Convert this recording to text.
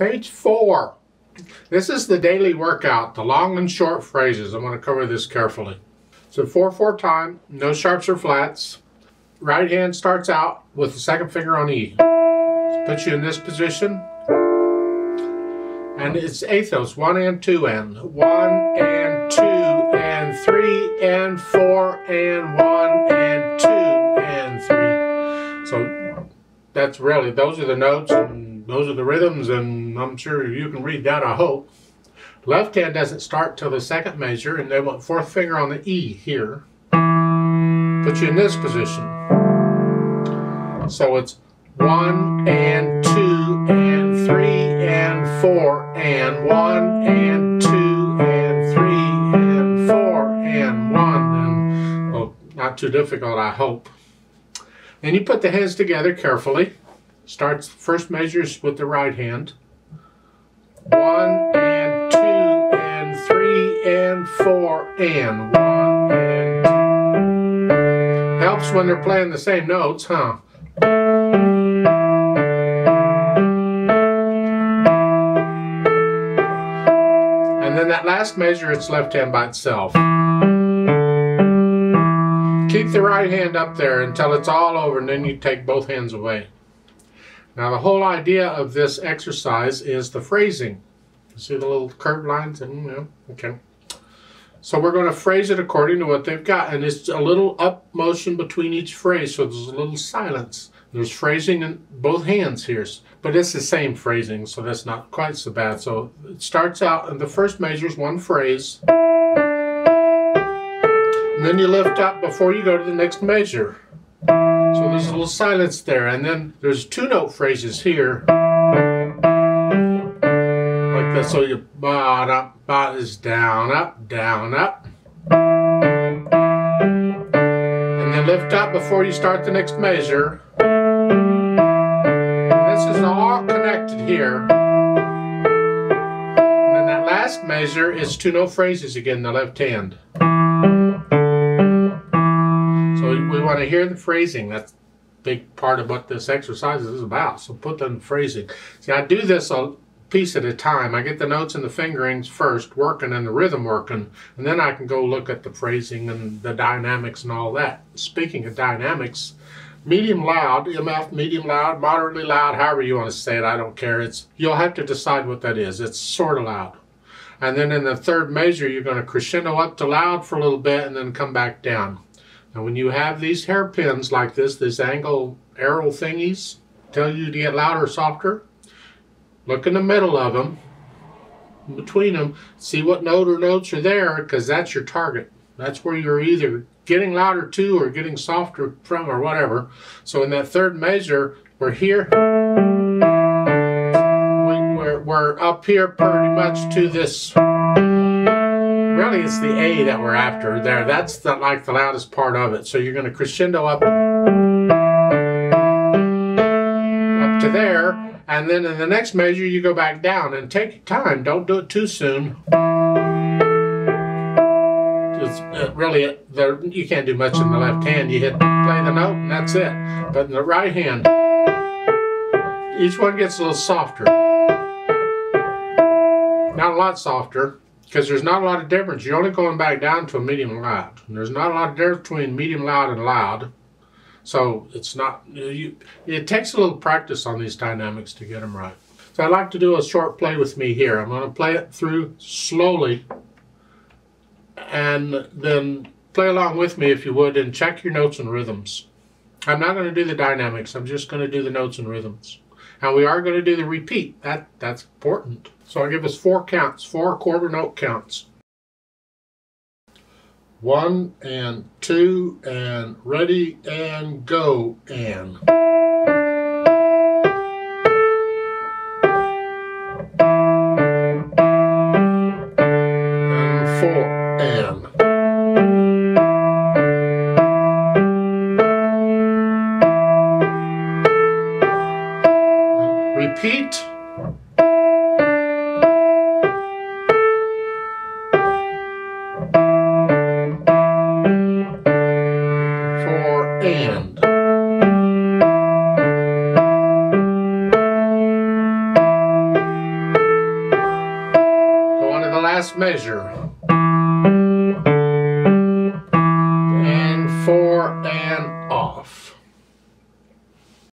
Page 4. This is the daily workout, the long and short phrases. I'm going to cover this carefully. So 4/4 time, no sharps or flats. Right hand starts out with the second finger on E. Puts you in this position. And it's eighthos, 1 and 2 and. 1 and 2 and 3 and 4 and 1 and 2 and 3. So that's really, those are the notes and those are the rhythms, and I'm sure you can read that, I hope. Left hand doesn't start till the second measure, and they want fourth finger on the E here. Put you in this position. So it's 1 and 2 and 3 and 4 and 1 and 2 and 3 and 4 and 1. And, well, not too difficult, I hope. Then you put the hands together carefully. Starts first measures with the right hand. 1 and 2 and 3 and 4 and 1 and 2. Helps when they're playing the same notes, huh? And then that last measure, it's left hand by itself. Keep the right hand up there until it's all over, and then you take both hands away. Now the whole idea of this exercise is the phrasing. See the little curved lines? Okay. So we're going to phrase it according to what they've got, and it's a little up motion between each phrase, so there's a little silence. There's phrasing in both hands here, but it's the same phrasing, so that's not quite so bad. So it starts out, and the first measure is one phrase, and then you lift up before you go to the next measure. So there's a little silence there, and then there's two note phrases here. Like that, so you ba up, ba is down, up, down, up. And then lift up before you start the next measure. This is all connected here. And then that last measure is two note phrases again, the left hand. We want to hear the phrasing. That's a big part of what this exercise is about. So put the phrasing. See, I do this a piece at a time. I get the notes and the fingerings first working and the rhythm working, and then I can go look at the phrasing and the dynamics and all that. Speaking of dynamics, medium loud, MF, medium loud, moderately loud, however you want to say it, I don't care. You'll have to decide what that is. It's sort of loud. And then in the third measure, you're going to crescendo up to loud for a little bit and then come back down. Now when you have these hairpins like this angle arrow thingies, tell you to get louder or softer, look in the middle of them, in between them, see what note or notes are there, because that's your target. That's where you're either getting louder to or getting softer from or whatever. So in that third measure, we're here. We're up here pretty much to this. Really, it's the A that we're after there. That's like the loudest part of it. So you're going to crescendo up to there, and then in the next measure you go back down, and take your time. Don't do it too soon. Really, you can't do much in the left hand. You play the note, and that's it. But in the right hand, each one gets a little softer. Not a lot softer, because there's not a lot of difference. You're only going back down to a medium loud. And there's not a lot of difference between medium loud and loud. So it's not, it takes a little practice on these dynamics to get them right. So I'd like to do a short play with me here. I'm going to play it through slowly, and then play along with me if you would, and check your notes and rhythms. I'm not going to do the dynamics. I'm just going to do the notes and rhythms. And we are going to do the repeat. That's important. So I'll give us 4 counts, 4 quarter note counts. 1 and 2 and ready and go and. And 4 and. Repeat. And. last measure.